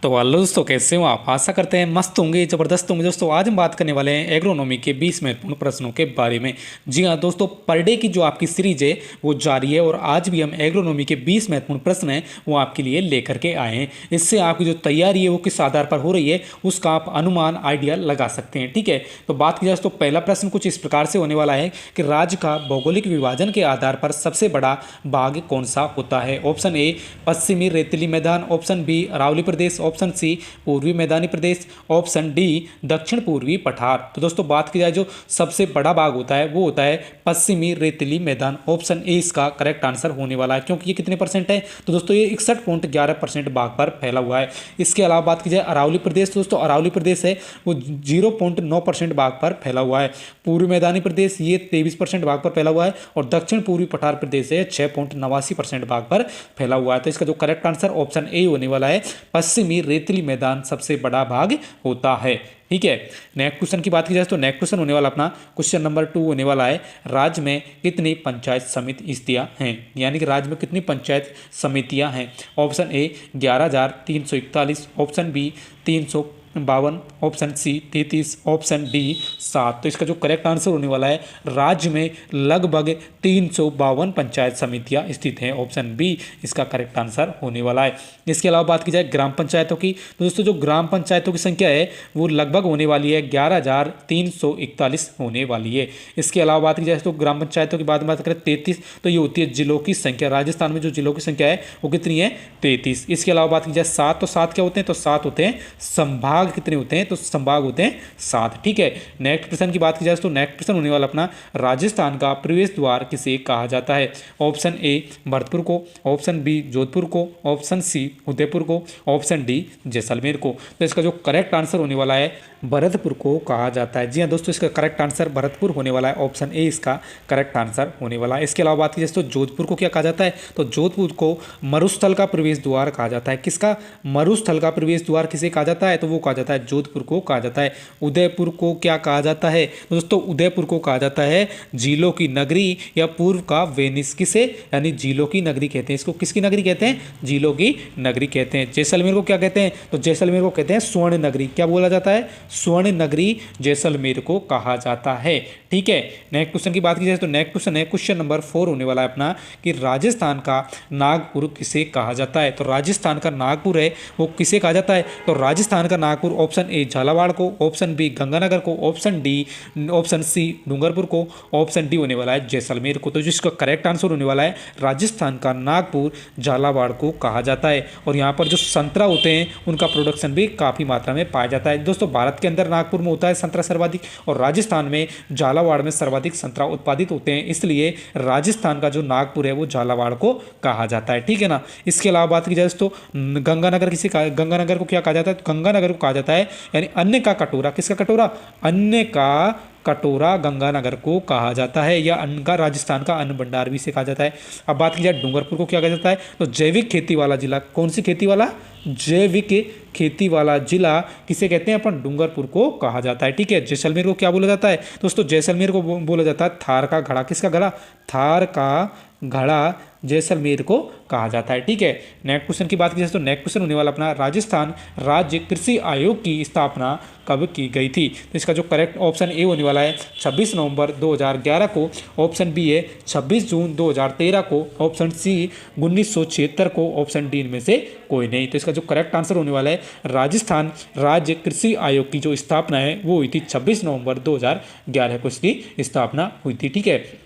तो हेलो दोस्तों, कैसे हो आप? आशा करते हैं मस्त होंगे, ज़बरदस्त होंगे। दोस्तों आज हम बात करने वाले हैं एग्रोनॉमी के 20 महत्वपूर्ण प्रश्नों के बारे में। जी हाँ दोस्तों, पर डे की जो आपकी सीरीज है वो जारी है और आज भी हम एग्रोनॉमी के 20 महत्वपूर्ण प्रश्न हैं वो आपके लिए लेकर के आए हैं। इससे आपकी जो तैयारी है वो किस आधार पर हो रही है उसका आप अनुमान आइडिया लगा सकते हैं। ठीक है, तो बात की जाए तो पहला प्रश्न कुछ इस प्रकार से होने वाला है कि राज्य का भौगोलिक विभाजन के आधार पर सबसे बड़ा भाग कौन सा होता है? ऑप्शन ए पश्चिमी रेतीली मैदान, ऑप्शन बी अरावली प्रदेश, ऑप्शन सी पूर्वी मैदानी प्रदेश, ऑप्शन डी दक्षिण पूर्वी पठार। तो दोस्तों बात की जाए जो सबसे बड़ा भाग होता है वो होता है पश्चिमी रेतीली मैदान। ऑप्शन ए इसका करेक्ट आंसर होने वाला है, क्योंकि ये कितने परसेंट है? तो दोस्तों ये 61.11% भाग पर फैला हुआ है। इसके अलावा बात की जाए अरावली प्रदेश, तो दोस्तों अरावली प्रदेश है वो 0.9% भाग पर फैला हुआ है। पूर्वी मैदानी प्रदेश ये 23% भाग पर फैला हुआ है और दक्षिण पूर्वी पठार प्रदेश है 6.89% भाग पर फैला हुआ है। तो इसका जो करेक्ट आंसर ऑप्शन ए होने वाला है, पश्चिमी रेतीली मैदान सबसे बड़ा भाग होता है। ठीक है, नेक्स्ट क्वेश्चन की बात की जाए तो नेक्स्ट क्वेश्चन होने वाला अपना क्वेश्चन नंबर 2 होने वाला है, राज्य में कितनी पंचायत समिति स्थितियाँ हैं? यानी कि राज्य में कितनी पंचायत समितियाँ हैं? Option A 11,341, option B 352, option C 33, option D 7। तो इसका जो करेक्ट आंसर होने वाला है, राज्य में लगभग 352 पंचायत समितियां स्थित हैं। ऑप्शन बी इसका करेक्ट आंसर होने वाला है। इसके अलावा बात की जाए ग्राम पंचायतों की, तो दोस्तों जो ग्राम पंचायतों की संख्या है वो लगभग होने वाली है 11,341 होने वाली है। इसके अलावा बात की जाए तो ग्राम पंचायतों की बात करें 33, तो ये होती है जिलों की संख्या। राजस्थान में जो जिलों की संख्या है वो कितनी है? 33। इसके अलावा बात की जाए 7, तो 7 क्या होते हैं? तो 7 होते हैं संभाग। कितने होते हैं? तो संभाग होते हैं 7। ठीक है, नेक्स्ट प्रश्न की बात की जाए तो नेक्स्ट प्रश्न होने वाला अपना, राजस्थान का प्रवेश द्वार किसे कहा जाता है? ऑप्शन ए भरतपुर को, ऑप्शन बी जोधपुर को, ऑप्शन सी उदयपुर को, ऑप्शन डी जैसलमेर को। तो इसका जो करेक्ट आंसर होने वाला है, भरतपुर को कहा जाता है। जी हाँ दोस्तों, इसका करेक्ट आंसर भरतपुर होने वाला है। ऑप्शन ए इसका करेक्ट आंसर होने वाला है। इसके अलावा बात की जाए तो जोधपुर को क्या कहा जाता है? तो जोधपुर को मरुस्थल का प्रवेश द्वार कहा जाता है। किसका? मरुस्थल का प्रवेश द्वार किसे कहा जाता है? तो वो कहा जाता है जोधपुर को कहा जाता है। उदयपुर को क्या कहा जाता है? तो दोस्तों उदयपुर को कहा जाता है झीलों की नगरी या पूर्व का वेनिस। किसे? यानी झीलों की नगरी कहते हैं इसको। किसकी नगरी कहते हैं? झीलों की नगरी कहते हैं। जैसलमेर को क्या कहते हैं? तो जैसलमेर को कहते हैं स्वर्ण नगरी। क्या बोला जाता है? स्वर्ण नगरी जैसलमेर को कहा जाता है। ठीक है, नेक्स्ट क्वेश्चन की बात की जाए तो नेक्स्ट क्वेश्चन है क्वेश्चन नंबर 4 होने वाला है अपना, कि राजस्थान का नागपुर किसे कहा जाता है? तो राजस्थान का नागपुर है वो किसे कहा जाता है? तो राजस्थान का नागपुर ऑप्शन ए झालावाड़ को, ऑप्शन बी गंगानगर को, option D option C Dungarpur को, ऑप्शन डी होने वाला है जैसलमेर को। तो जिसका करेक्ट आंसर होने वाला है, राजस्थान का नागपुर झालावाड़ को कहा जाता है। और यहाँ पर जो संतरा होते हैं उनका प्रोडक्शन भी काफ़ी मात्रा में पाया जाता है। दोस्तों भारत के अंदर नागपुर में होता है संतरा सर्वाधिक और राजस्थान में झालावाड़ में सर्वाधिक संतरा उत्पादित होते हैं, इसलिए राजस्थान का जो नागपुर है वो झालावाड़ को कहा जाता है। ठीक है ना। इसके अलावा बात की जाए तो गंगानगर किसे कहा? गंगानगर को क्या कहा जाता है? तो गंगानगर को कहा जाता है यानी अन्न का कटोरा। किसका कटोरा? अन्न का कटोरा गंगानगर को कहा जाता है, या अन्न का राजस्थान का अन्न भंडार भी से कहा जाता है। अब बात की जाए डूंगरपुर को क्या कहा जाता है? तो जैविक खेती वाला जिला। कौन सी खेती वाला? जैविक खेती वाला जिला किसे कहते हैं? अपन डूंगरपुर को कहा जाता है। ठीक है, जैसलमेर को क्या बोला जाता है? दोस्तों जैसलमेर को बोला जाता है थार का घड़ा। किसका घड़ा? थार का घड़ा जैसलमेर को कहा जाता है। ठीक है, नेक्स्ट क्वेश्चन की बात की जाए तो नेक्स्ट क्वेश्चन होने वाला अपना, राजस्थान राज्य कृषि आयोग की स्थापना कब की गई थी? तो इसका जो करेक्ट ऑप्शन ए होने वाला है 26 नवंबर 2011 को, ऑप्शन बी है 26 जून 2013 को, ऑप्शन सी 1976 को, ऑप्शन डी में से कोई नहीं। तो इसका जो करेक्ट आंसर होने वाला है, राजस्थान राज्य कृषि आयोग की जो स्थापना है वो हुई थी 26 नवंबर 2011 को इसकी स्थापना हुई थी। ठीक है,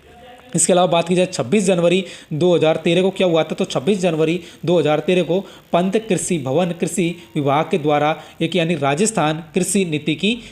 इसके अलावा बात की जाए 26 जनवरी 2013 को क्या हुआ था? तो 26 जनवरी 2013 को पंत कृषि भवन कृषि विभाग के द्वारा एक यानी राजस्थान कृषि नीति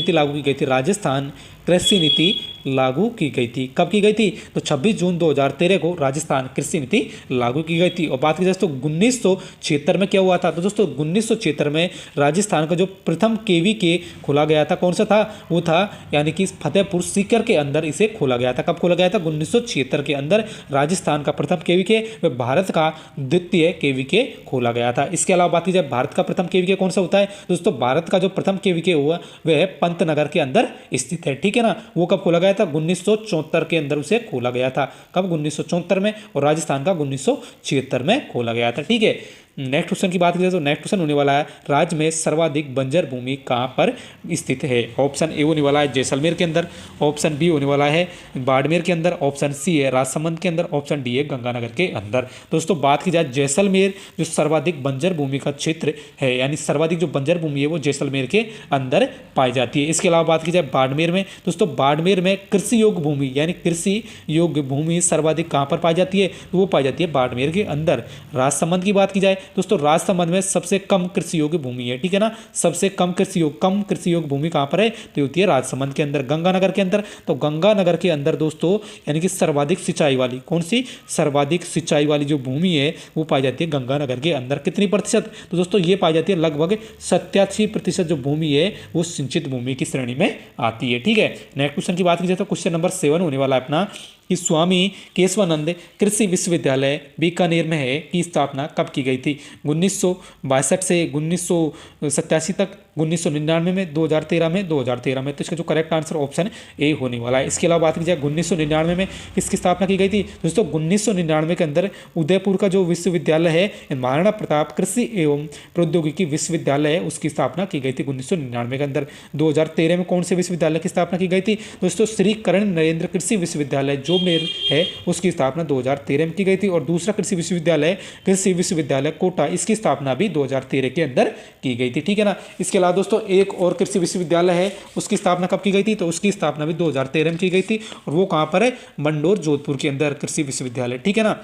लागू की गई थी। राजस्थान कृषि नीति लागू की गई थी। कब की गई थी? तो 26 जून 2013 को राजस्थान कृषि नीति लागू की गई थी। और बात की जाए तो 1976 में क्या हुआ था? तो दोस्तों 1976 में राजस्थान का जो प्रथम KVK खोला गया था, कौन सा था? वो था यानी कि फतेहपुर सीकर के अंदर इसे खोला गया था। कब खोला गया था? 1976 के अंदर राजस्थान का प्रथम KVK व भारत का द्वितीय KVK खोला गया था। इसके अलावा बात की जाए भारत का प्रथम KVK कौन सा होता है? दोस्तों भारत का जो प्रथम KVK हुआ वह पंतनगर के अंदर स्थित है। ठीक है ना। वो कब खोला गया था? 1974 के अंदर उसे खोला गया था। कब? 1974 में। और राजस्थान का 1976 में खोला गया था। ठीक है, नेक्स्ट क्वेश्चन की बात करें तो नेक्स्ट क्वेश्चन होने वाला है, राज्य में सर्वाधिक बंजर भूमि कहाँ पर स्थित है? ऑप्शन ए होने वाला है जैसलमेर के अंदर, ऑप्शन बी होने वाला है बाड़मेर के अंदर, ऑप्शन सी है राजसमंद के अंदर, ऑप्शन डी है गंगानगर के अंदर। दोस्तों बात की जाए जैसलमेर जो सर्वाधिक बंजर भूमि का क्षेत्र है, यानी सर्वाधिक जो बंजर भूमि है वो जैसलमेर के अंदर पाई जाती है। इसके अलावा बात की जाए बाड़मेर में, दोस्तों बाड़मेर में कृषि योग्य भूमि यानी कृषि योग्य भूमि सर्वाधिक कहाँ पर पाई जाती है? तो वो पाई जाती है बाड़मेर के अंदर। राजसमंद की बात की जाए दोस्तों, राजसमंद में सबसे कम कृषि योग्य भूमि है, ठीक है ना, सबसे कम कृषि योग्य भूमि कहाँ पर है? तो होती है राजसमंद के अंदर। गंगानगर के अंदर, तो गंगानगर के अंदर दोस्तों यानी कि सर्वाधिक सिंचाई वाली, कौन सी सर्वाधिक सिंचाई वाली जो भूमि है वो पाई जाती है गंगानगर के अंदर। कितनी प्रतिशत? तो दोस्तों ये पाई जाती है लगभग 87% जो भूमि है वो सिंचित भूमि की श्रेणी में आती है, ठीक है। नेक्स्ट क्वेश्चन की बात की जाए तो क्वेश्चन नंबर 7 होने वाला है अपना कि स्वामी केशवानंद कृषि विश्वविद्यालय बीकानेर में है की स्थापना कब की गई थी? 1962 से 1987 तक, 1999 में, 2013 में, 2013 में। तो इसका जो करेक्ट आंसर ऑप्शन ए होने वाला है। इसके अलावा बात की जाए 1999 में किसकी स्थापना की गई थी? दोस्तों 1999 के अंदर उदयपुर का जो विश्वविद्यालय है महाराणा प्रताप कृषि एवं प्रौद्योगिकी विश्वविद्यालय है उसकी स्थापना की गई थी 1999 के अंदर। 2013 में कौन से विश्वविद्यालय की स्थापना की गई थी? दोस्तों श्री कर्ण नरेंद्र कृषि विश्वविद्यालय जो मेर है उसकी स्थापना 2013 में की गई थी। और दूसरा कृषि विश्वविद्यालय कोटा, इसकी स्थापना भी 2013 के अंदर की गई थी, ठीक है ना। इसके अलावा दोस्तों एक और कृषि विश्वविद्यालय है उसकी स्थापना कब की गई थी? तो उसकी स्थापना भी 2013 में की गई थी और वो कहाँ पर है? मंडोर जोधपुर के अंदर कृषि विश्वविद्यालय, ठीक है ना।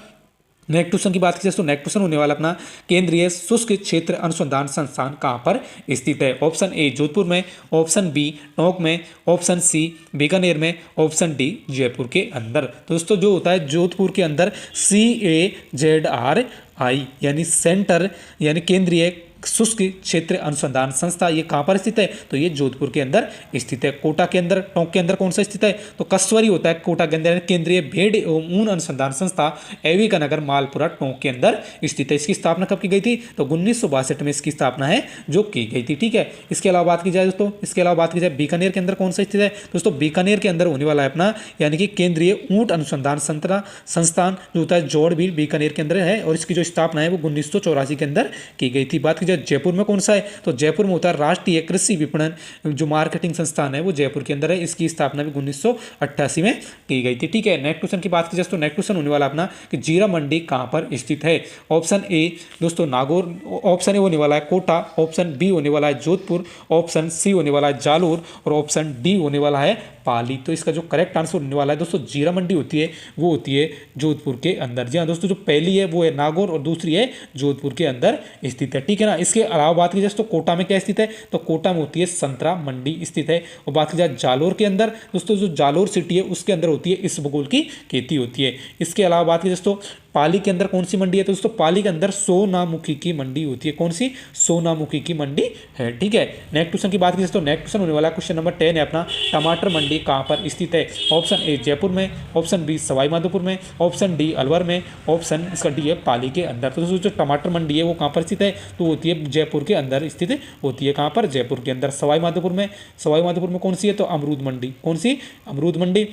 नेक्स्ट क्वेश्चन की बात की जाए तो नेक्स्ट क्वेश्चन होने वाला अपना केंद्रीय शुष्क क्षेत्र अनुसंधान संस्थान कहाँ पर स्थित है? ऑप्शन ए जोधपुर में, ऑप्शन बी टोंक में, ऑप्शन सी बीकानेर में, ऑप्शन डी जयपुर के अंदर। तो दोस्तों जो होता है जोधपुर के अंदर CAZRI यानी सेंटर यानी केंद्रीय शुष्क क्षेत्र अनुसंधान संस्था, ये कहाँ पर स्थित है? तो ये जोधपुर के अंदर स्थित है। कोटा के अंदर, टोंक के अंदर कौन सा स्थित है? तो कस्वरी होता है कोटा के अंदर। केंद्रीय भेड़ एवं ऊन अनुसंधान संस्था एविका नगर मालपुरा टोंक के अंदर स्थित है। इसकी स्थापना कब की गई थी? तो 1962 में इसकी स्थापना है जो की गई थी, ठीक है। इसके अलावा बात की जाए दोस्तों, इसके अलावा बात की जाए बीकानेर के अंदर कौन सा स्थित है? दोस्तों बीकानेर के अंदर होने वाला है अपना यानी कि केंद्रीय ऊंट अनुसंधान संस्थान जो होता है जोड़बीर बीकानेर के अंदर है और इसकी जो स्थापना है वो 1984 के अंदर की गई थी। बात की जयपुर में कौन सा है? तो जयपुर में होता है राष्ट्रीय कृषि विपणन जो मार्केटिंग संस्थान है वो जयपुर के अंदर है। इसकी स्थापना भी 1988 में की गई थी, ठीक है। नेक्स्ट क्वेश्चन की बात की जाए तो नेक्स्ट क्वेश्चन होने वाला अपना कि जीरा मंडी कहां पर स्थित है? ऑप्शन ए दोस्तों नागौर, ऑप्शन ए होने वाला है कोटा, ऑप्शन बी होने वाला है जोधपुर, ऑप्शन सी होने वाला है जालोर और ऑप्शन डी होने वाला है पाली। तो इसका जो करेक्ट आंसर होने वाला है दोस्तों जीरा मंडी होती है वो होती है जोधपुर के अंदर। जी हाँ दोस्तों, जो पहली है वो है नागौर और दूसरी है जोधपुर के अंदर स्थित है, ठीक है ना। इसके अलावा बात की जाए तो कोटा में क्या स्थित है? तो कोटा में होती है संतरा मंडी स्थित है। और बात की जाए जालोर के अंदर दोस्तों, जो जालोर सिटी है उसके अंदर होती है इसबगोल की खेती होती है। इसके अलावा बात की जाए तो पाली के अंदर कौन सी मंडी है? तो दोस्तों पाली के अंदर सोनामुखी की मंडी होती है। कौन सी? सोनामुखी की मंडी है, ठीक है। नेक्स्ट क्वेश्चन की बात की जाए तो नेक्स्ट क्वेश्चन होने वाला क्वेश्चन नंबर 10 है अपना टमाटर मंडी कहाँ पर स्थित है? ऑप्शन ए जयपुर में, ऑप्शन बी सवाई माधोपुर में, ऑप्शन डी अलवर में, ऑप्शन इसका डी है पाली के अंदर। तो दोस्तों जो टमाटर मंडी है वो कहाँ पर स्थित है? तो होती है जयपुर के अंदर स्थित होती है। कहाँ पर? जयपुर के अंदर। सवाई माधोपुर में, सवाई माधोपुर में कौन सी है? तो अमरूद मंडी। कौन सी? अमरूद मंडी।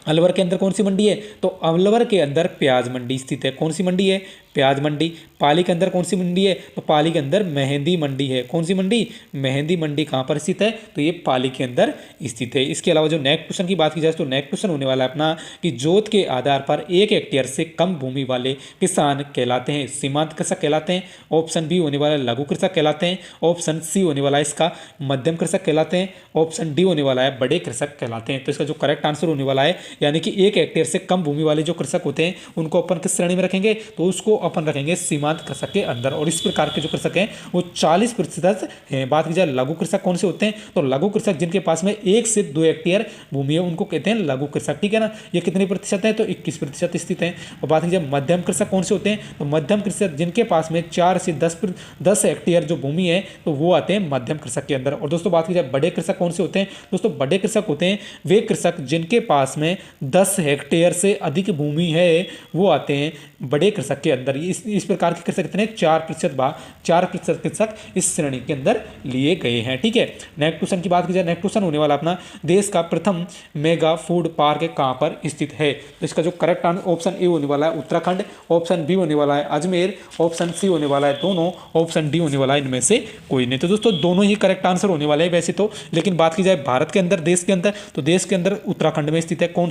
अलवर के अंदर कौन सी मंडी है? तो अलवर के अंदर प्याज मंडी स्थित है। कौन सी मंडी है? प्याज मंडी। पाली के अंदर कौन सी मंडी है? तो पाली के अंदर मेहंदी मंडी है। कौन सी मंडी? मेहंदी मंडी कहाँ पर स्थित है? तो ये पाली के अंदर स्थित है। इसके अलावा जो नेक्स्ट क्वेश्चन की बात की जाए तो नेक्स्ट क्वेश्चन होने वाला है अपना कि जोत के आधार पर 1 हेक्टेयर से कम भूमि वाले किसान कहलाते हैं? सीमांत कृषक कहलाते हैं, ऑप्शन बी होने वाला लघु कृषक कहलाते हैं, ऑप्शन सी होने वाला है इसका मध्यम कृषक कहलाते हैं, ऑप्शन डी होने वाला है बड़े कृषक कहलाते हैं। तो इसका जो करेक्ट आंसर होने वाला है यानी कि 1 हेक्टेयर से कम भूमि वाले जो कृषक होते हैं उनको अपन किस श्रेणी में रखेंगे? तो उसको अपन रखेंगे सीमांत कृषक के अंदर। और इस प्रकार के जो कृषक हैं वो 40% हैं। बात की जाए लघु कृषक कौन से होते हैं? तो लघु कृषक जिनके पास में 1 से 2 हेक्टेयर भूमि है उनको कहते हैं लघु कृषक, ठीक है ना। ये कितने प्रतिशत है? तो 21% स्थित है। और बात की जाए मध्यम कृषक कौन से होते हैं? तो मध्यम कृषक जिनके पास में 4 से 10 हेक्टेयर जो भूमि है तो वो आते हैं मध्यम कृषक के अंदर। और दोस्तों बात की जाए बड़े कृषक कौन से होते हैं? दोस्तों बड़े कृषक होते हैं वे कृषक जिनके पास में 10 हेक्टेयर से अधिक भूमि है वो आते हैं बड़े कृषक के अंदर। इस प्रकार के कृषक कितने 4% कृषक इस श्रेणी के अंदर लिए गए हैं। ठीक है, नेक्स्ट क्वेश्चन की बात की जाए, नेक्स्ट क्वेश्चन होने वाला अपना, देश का प्रथम मेगा फूड पार्क कहाँ पर स्थित है? तो इसका जो करेक्ट आंसर ऑप्शन ए होने वाला है उत्तराखंड, ऑप्शन बी होने वाला है अजमेर, ऑप्शन सी होने वाला है दोनों, ऑप्शन डी होने वाला है इनमें से कोई नहीं। तो दोस्तों दोनों ही करेक्ट आंसर होने वाले हैं वैसे तो, लेकिन बात की जाए भारत के अंदर, देश के अंदर, तो देश के अंदर उत्तराखंड में स्थित है। कौन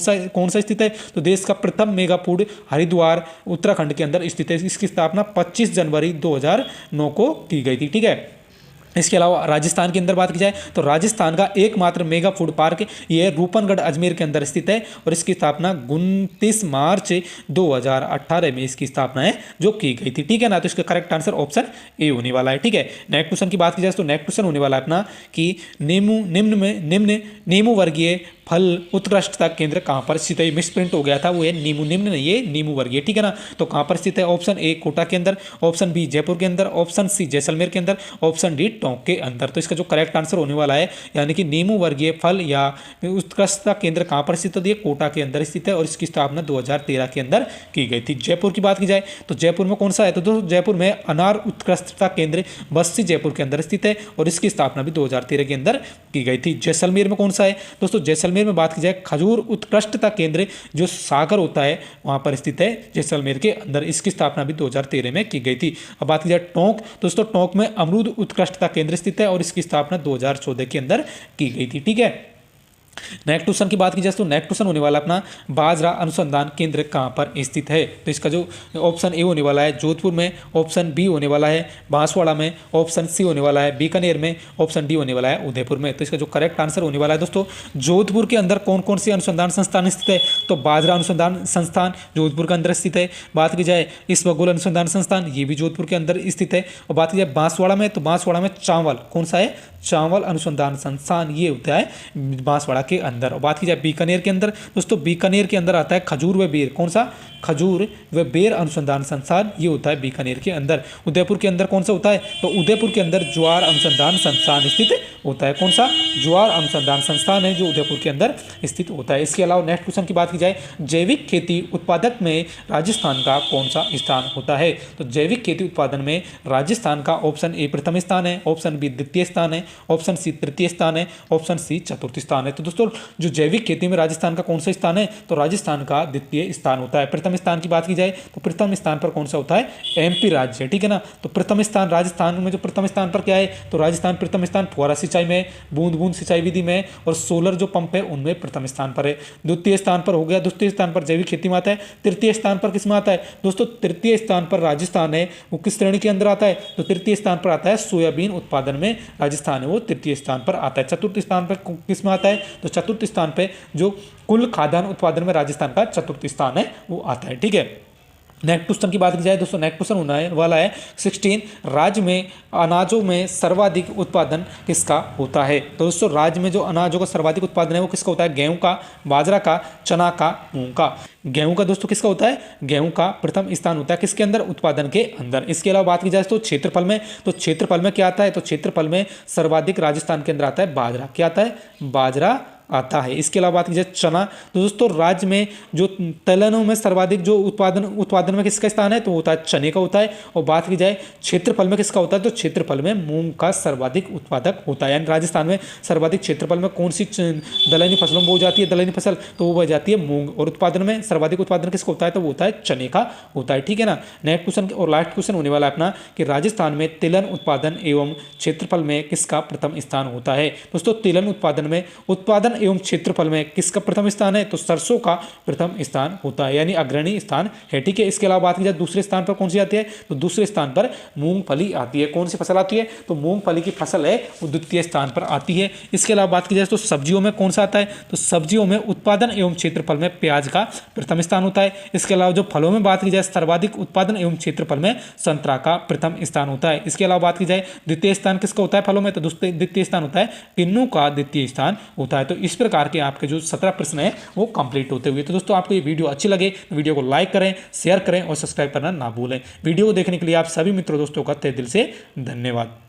सा स्थित है? तो देश का प्रथम मेगा फूड हरिद्वार उत्तराखंड के अंदर स्थित है। इसकी स्थापना 25 जनवरी 2009 को की गई थी। ठीक है, इसके अलावा राजस्थान के अंदर बात की जाए तो राजस्थान का एकमात्र मेगा फूड पार्क ये रूपनगढ़ अजमेर के अंदर स्थित है और इसकी स्थापना 29 मार्च 2018 में इसकी स्थापना है जो की गई थी। ठीक है ना, तो इसका करेक्ट आंसर ऑप्शन ए होने वाला है। ठीक है, नेक्स्ट क्वेश्चन की बात की जाए तो नेक्स्ट क्वेश्चन होने वाला है अपना कि निम्न नींबू वर्गीय फल उत्कृष्टता केंद्र कहाँ पर स्थित है? मिसप्रिंट हो गया था, वो है नींबू, निम्न नहीं, ये नींबू वर्गीय। ठीक है ना, तो कहाँ पर स्थित है? ऑप्शन ए कोटा के अंदर, ऑप्शन बी जयपुर के अंदर, ऑप्शन सी जैसलमेर के अंदर, ऑप्शन डी टोंक के अंदर। तो इसका जो करेक्ट आंसर होने वाला है यानी कि नींबू वर्गीय फल या उत्कृष्टता केंद्र कहाँ पर स्थित है? कोटा के अंदर स्थित है और इसकी स्थापना 2013 के अंदर की गई थी। जयपुर की बात की जाए तो जयपुर में कौन सा है? तो दोस्तों जयपुर में अनार उत्कृष्टता केंद्र बस्सी जयपुर के अंदर स्थित है और इसकी स्थापना भी 2013 के अंदर की गई थी। जैसलमेर में कौन सा है? दोस्तों जैसलमेर में बात की जाए खजूर उत्कृष्टता केंद्र जो सागर होता है वहां पर स्थित है जैसलमेर के अंदर, इसकी स्थापना भी 2013 में की गई थी। अब बात की जाए टोंक, दोस्तों टोंक में अमरूद उत्कृष्टता केंद्र स्थित है और इसकी स्थापना 2014 के अंदर की गई थी। ठीक है, नेक्स्ट क्वेश्चन की बात की जाए तो नेक्स्ट क्वेश्चन होने वाला अपना बाजरा अनुसंधान केंद्र कहाँ पर स्थित है? तो इसका जो ऑप्शन ए होने वाला है जोधपुर में, ऑप्शन बी होने वाला है बांसवाड़ा में, ऑप्शन सी होने वाला है बीकानेर में, ऑप्शन डी होने वाला है उदयपुर में। तो इसका जो करेक्ट आंसर होने वाला है दोस्तों, जोधपुर के अंदर कौन कौन से अनुसंधान संस्थान स्थित है? तो बाजरा अनुसंधान संस्थान जोधपुर के अंदर स्थित है। बात की जाए इसबगोल अनुसंधान संस्थान, ये भी जोधपुर के अंदर स्थित है। और बात की जाए बांसवाड़ा में, तो बांसवाड़ा में चावल, कौन सा है? चावल अनुसंधान संस्थान, ये होता है बांसवाड़ा के अंदर। और बात की जाए बीकानेर के अंदर, दोस्तों बीकानेर के अंदर आता है खजूर व बेर, कौन सा? खजूर व बेर अनुसंधान संस्थान, ये होता है बीकानेर के अंदर। उदयपुर के अंदर कौन सा होता है? तो उदयपुर के अंदर ज्वार अनुसंधान संस्थान स्थित होता है। कौन सा? ज्वार अनुसंधान संस्थान है जो उदयपुर के अंदर स्थित होता है। इसके अलावा नेक्स्ट क्वेश्चन की बात की जाए, जैविक खेती उत्पादक में राजस्थान का कौन सा स्थान होता है? तो जैविक खेती उत्पादन में राजस्थान का ऑप्शन ए प्रथम स्थान है, ऑप्शन बी द्वितीय स्थान है, ऑप्शन सी तृतीय स्थान है, ऑप्शन सी चतुर्थ स्थान है। तो दोस्तों जो जैविक खेती में राजस्थान का कौन सा स्थान है? तो राजस्थान का द्वितीय स्थान होता है। प्रथम स्थान की बात की जाए तो प्रथम स्थान पर कौन सा होता है? एमपी राज्य। ठीक है ना, तो प्रथम स्थान राजस्थान में जो प्रथम स्थान पर क्या है? तो राजस्थान प्रथम स्थान फुहारा सिंचाई में, बूंद बूंद सिंचाई विधि में और सोलर जो पंप है उनमें प्रथम स्थान पर है। द्वितीय स्थान पर हो गया, द्वितीय स्थान पर जैविक खेती में आता है। तृतीय स्थान पर किस में आता है? दोस्तों तृतीय स्थान पर राजस्थान है, वो किस श्रेणी के अंदर आता है? तो तृतीय स्थान पर आता है सोयाबीन उत्पादन में राजस्थान है वो तृतीय स्थान पर आता है। चतुर्थ स्थान पर किस में आता है? तो चतुर्थ स्थान पे जो कुल खाद्यान्न उत्पादन में राजस्थान का चतुर्थ स्थान है वो आता है। ठीक है, नेक्स्ट क्वेश्चन की बात की जाए दोस्तों, नेक्स्ट क्वेश्चन होने वाला है 16, राज्य में अनाजों में सर्वाधिक उत्पादन किसका होता है? तो दोस्तों राज्य में जो अनाजों का सर्वाधिक उत्पादन है वो किसका होता है? गेहूं का, बाजरा का, चना का, मूंग का। गेहूं का दोस्तों किसका होता है? गेहूं का प्रथम स्थान होता है किसके अंदर? उत्पादन के अंदर। इसके अलावा बात की जाए तो क्षेत्रफल में, तो क्षेत्रफल में क्या आता है? तो क्षेत्रफल में सर्वाधिक राजस्थान के अंदर आता है बाजरा। क्या आता है? बाजरा आता है। इसके अलावा बात की जाए चना, तो दोस्तों राज्य में जो तिलहनों में सर्वाधिक जो उत्पादन में किसका स्थान है? तो होता है चने का होता है। और बात की जाए क्षेत्रफल में किसका होता है? तो क्षेत्रफल में मूंग का सर्वाधिक उत्पादक होता है। यानी राजस्थान में सर्वाधिक क्षेत्रफल में कौन सी दलहनी फसलों में बोई जाती है? दलहनी फसल, तो वो बोई जाती है मूंग। और उत्पादन में सर्वाधिक उत्पादन किसका होता है? तो वो होता है चने का होता है। ठीक है ना, नेक्स्ट क्वेश्चन और लास्ट क्वेश्चन होने वाला है अपना कि राजस्थान में तिलहन उत्पादन एवं क्षेत्रफल में किसका प्रथम स्थान होता है? दोस्तों तिलहन उत्पादन में उत्पादन एवं क्षेत्रफल में किसका प्रथम स्थान है? तो सरसों का प्रथम स्थान होता है, यानी अग्रणी स्थान है। ठीक है, इसके अलावा बात की जाए दूसरे स्थान पर कौन सी आती है? तो दूसरे स्थान पर मूंगफली आती है। कौन सी फसल आती है? तो मूंगफली की फसल है वो द्वितीय स्थान पर आती है। इसके अलावा बात की जाए तो सब्जियों में कौन सा आता है? तो सब्जियों में उत्पादन एवं क्षेत्रफल में प्याज का प्रथम स्थान होता है। इसके अलावा जो फलों में बात की जाए सर्वाधिक उत्पादन एवं क्षेत्रफल में संतरा का प्रथम स्थान होता है। इसके अलावा बात की जाए द्वितीय स्थान किसका होता है फलों में? तो द्वितीय स्थान होता है किन्नू का द्वितीय स्थान होता है। तो इस प्रकार के आपके जो 17 प्रश्न है वो कंप्लीट होते हुए। तो दोस्तों आपको ये वीडियो अच्छी लगे तो वीडियो को लाइक करें, शेयर करें और सब्सक्राइब करना ना भूलें। वीडियो को देखने के लिए आप सभी मित्रों दोस्तों का तहे दिल से धन्यवाद।